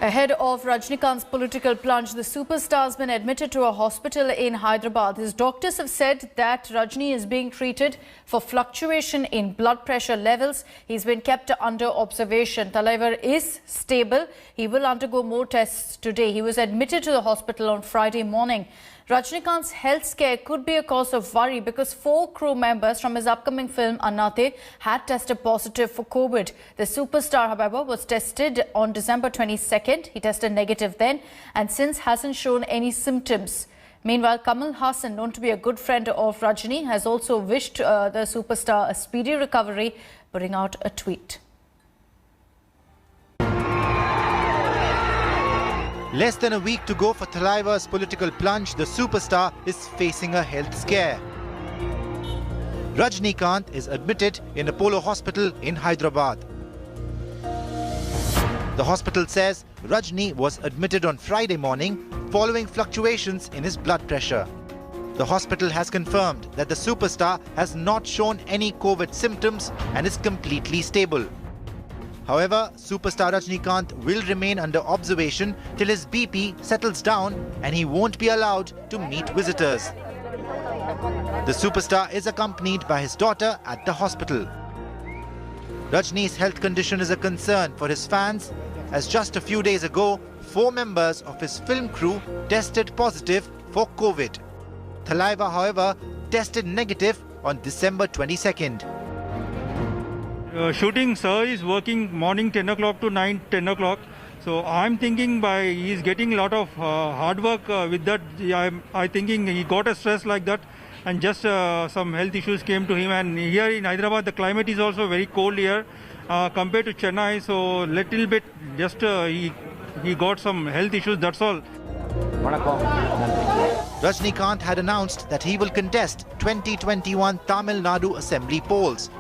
Ahead of Rajinikanth's political plunge, the superstar has been admitted to a hospital in Hyderabad. His doctors have said that Rajini is being treated for fluctuation in blood pressure levels. He's been kept under observation. Talaivar is stable. He will undergo more tests today. He was admitted to the hospital on Friday morning. Rajinikanth's health scare could be a cause of worry because 4 crew members from his upcoming film Annathe had tested positive for COVID. The superstar, however, was tested on December 22nd. He tested negative then and since hasn't shown any symptoms. Meanwhile, Kamal Haasan, known to be a good friend of Rajini, has also wished the superstar a speedy recovery, putting out a tweet. Less than a week to go for Talaivar's political plunge, the superstar is facing a health scare. Rajinikanth is admitted in Apollo Hospital in Hyderabad. The hospital says Rajini was admitted on Friday morning following fluctuations in his blood pressure. The hospital has confirmed that the superstar has not shown any COVID symptoms and is completely stable. However, superstar Rajinikanth will remain under observation till his BP settles down and he won't be allowed to meet visitors. The superstar is accompanied by his daughter at the hospital. Rajini's health condition is a concern for his fans, as just a few days ago, 4 members of his film crew tested positive for COVID. Talaivar, however, tested negative on December 22nd. Shooting, sir, is working morning 10 o'clock to 10 o'clock. So I'm thinking he's getting a lot of hard work with that. I thinking he got a stress like that and just some health issues came to him. And here in Hyderabad, the climate is also very cold here compared to Chennai. So little bit just he got some health issues, that's all. Rajinikanth had announced that he will contest 2021 Tamil Nadu Assembly polls.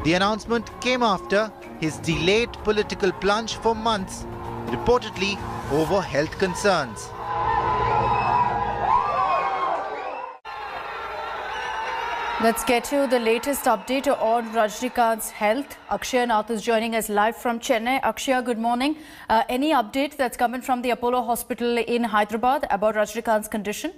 The announcement came after his delayed political plunge for months, reportedly over health concerns. Let's get to the latest update on Rajinikanth's health. Akshaya Nath is joining us live from Chennai. Akshaya, good morning. Any update that's coming from the Apollo Hospital in Hyderabad about Rajinikanth's condition?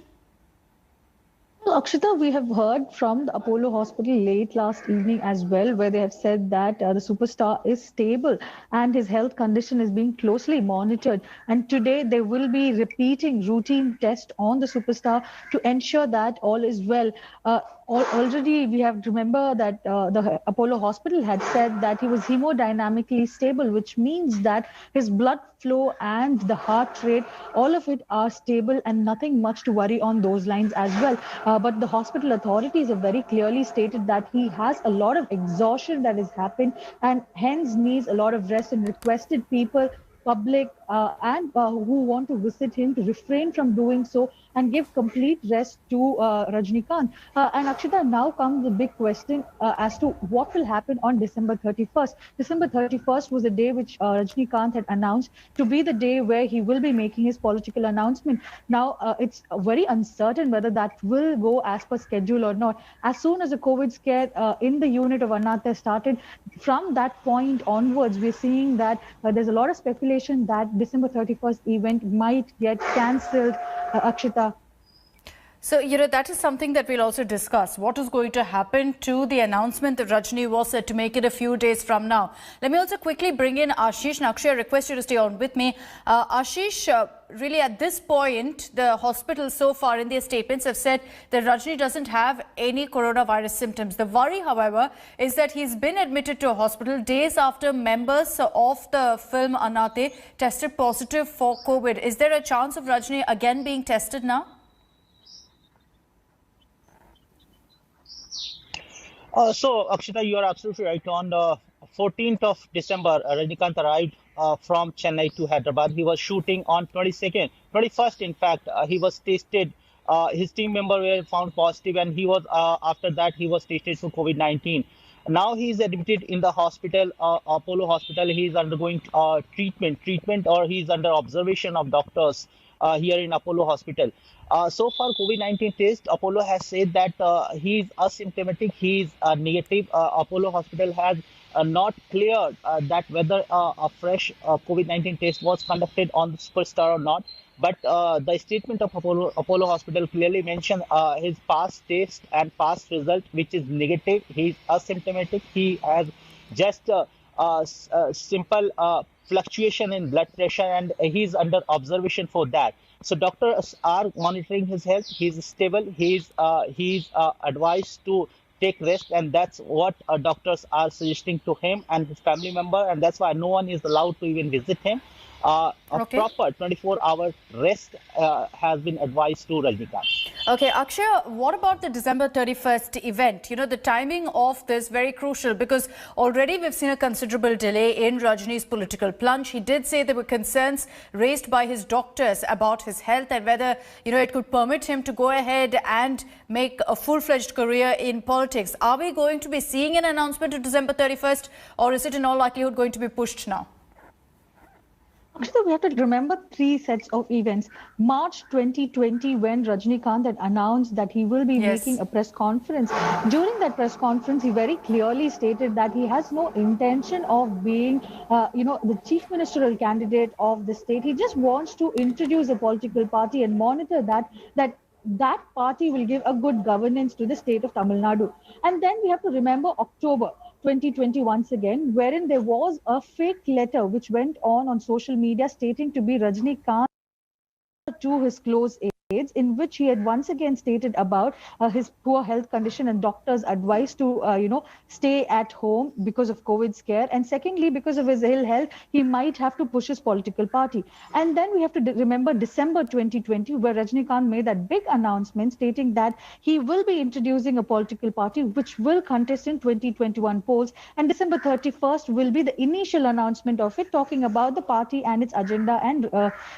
Well, Akshita, we have heard from the Apollo Hospital late last evening as well, where they have said that the superstar is stable and his health condition is being closely monitored. And today they will be repeating routine tests on the superstar to ensure that all is well. Already we have to remember that the Apollo Hospital had said that he was hemodynamically stable, which means that his blood flow and the heart rate, all of it are stable and nothing much to worry on those lines as well. But the hospital authorities have very clearly stated that he has a lot of exhaustion that has happened and hence needs a lot of rest, and requested people, public and who want to visit him to refrain from doing so and give complete rest to Rajinikanth. And Akshita, now comes the big question as to what will happen on December 31st. December 31st was the day which Rajinikanth had announced to be the day where he will be making his political announcement. Now, it's very uncertain whether that will go as per schedule or not. As soon as the COVID scare in the unit of Annathe started, from that point onwards, we're seeing that there's a lot of speculation that December 31st event might get cancelled, Akshita. So, that is something that we'll also discuss. What is going to happen to the announcement that Rajini was set to make it a few days from now? Let me also quickly bring in Ashish. And Akshay, I request you to stay on with me. Ashish, really at this point, the hospital so far in their statements have said that Rajini doesn't have any coronavirus symptoms. The worry, however, is that he's been admitted to a hospital days after members of the film Annathe tested positive for COVID. Is there a chance of Rajini again being tested now? So, Akshita, you are absolutely right. On the 14th of December, Rajinikanth arrived from Chennai to Hyderabad. He was shooting on 21st, in fact, he was tested. His team member were found positive, and he was after that he was tested for COVID-19. Now he is admitted in the hospital, Apollo Hospital. He is undergoing treatment, or he is under observation of doctors. here in Apollo Hospital. So far, COVID-19 test, Apollo has said that he is asymptomatic, he is negative. Apollo Hospital has not cleared that whether a fresh COVID-19 test was conducted on the superstar or not. But the statement of Apollo Hospital clearly mentioned his past test and past result, which is negative. He is asymptomatic. He has just simple fluctuation in blood pressure, and he's under observation for that. So doctors are monitoring his health. He's stable. He's advised to take rest, and that's what doctors are suggesting to him and his family member, and that's why no one is allowed to even visit him. A proper 24-hour rest has been advised to Rajinikanth. Okay, Akshay, what about the December 31st event? You know, the timing of this very crucial, because already we've seen a considerable delay in Rajini's political plunge. He did say there were concerns raised by his doctors about his health and whether, you know, it could permit him to go ahead and make a full-fledged career in politics. Are we going to be seeing an announcement of December 31st, or is it in all likelihood going to be pushed now? Actually, we have to remember three sets of events. March 2020, when Rajinikanth had announced that he will be making a press conference. During that press conference, he very clearly stated that he has no intention of being, the chief ministerial candidate of the state. He just wants to introduce a political party and monitor that party will give a good governance to the state of Tamil Nadu. And then we have to remember October 2020 once again, wherein there was a fake letter which went on social media stating to be Rajinikanth to his close aides, in which he had once again stated about his poor health condition and doctors' advice to, stay at home because of COVID scare. And secondly, because of his ill health, he might have to push his political party. And then we have to remember December 2020, where Rajinikanth made that big announcement stating that he will be introducing a political party which will contest in 2021 polls. And December 31st will be the initial announcement of it, talking about the party and its agenda and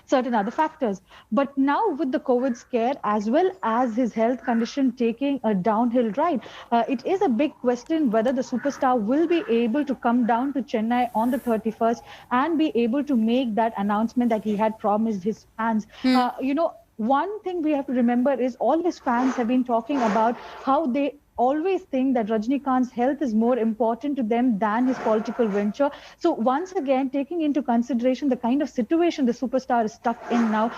certain other factors. But now with the COVID scare, as well as his health condition taking a downhill ride, it is a big question whether the superstar will be able to come down to Chennai on the 31st and be able to make that announcement that he had promised his fans. One thing we have to remember is all his fans have been talking about how they always think that Rajinikanth's health is more important to them than his political venture. So once again, taking into consideration the kind of situation the superstar is stuck in now,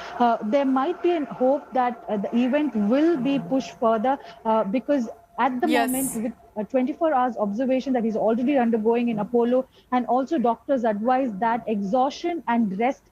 there might be a hope that the event will be pushed further because at the moment, with 24 hours observation that he's already undergoing in Apollo, and also doctors advise that exhaustion and rest,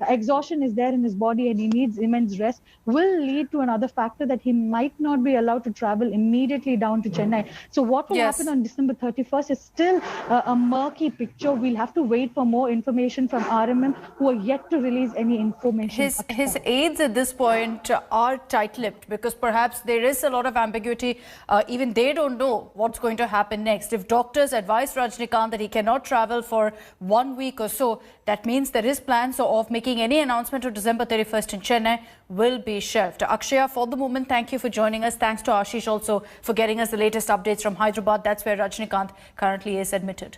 exhaustion is there in his body and he needs immense rest, will lead to another factor that he might not be allowed to travel immediately down to Chennai. So what will happen on December 31st is still a murky picture. We'll have to wait for more information from RMM, who are yet to release any information. His aides at this point are tight-lipped because perhaps there is a lot of ambiguity. Even they don't know what's going to happen next. If doctors advise Rajinikanth that he cannot travel for 1 week or so, that means that his plans of making any announcement of December 31st in Chennai will be shelved. Akshaya, for the moment, thank you for joining us. Thanks to Ashish also for getting us the latest updates from Hyderabad. That's where Rajinikanth currently is admitted.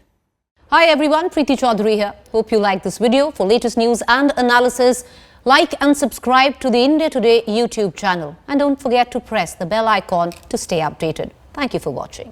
Hi everyone, Preeti Chaudhary here. Hope you like this video. For latest news and analysis, like and subscribe to the India Today YouTube channel. And don't forget to press the bell icon to stay updated. Thank you for watching.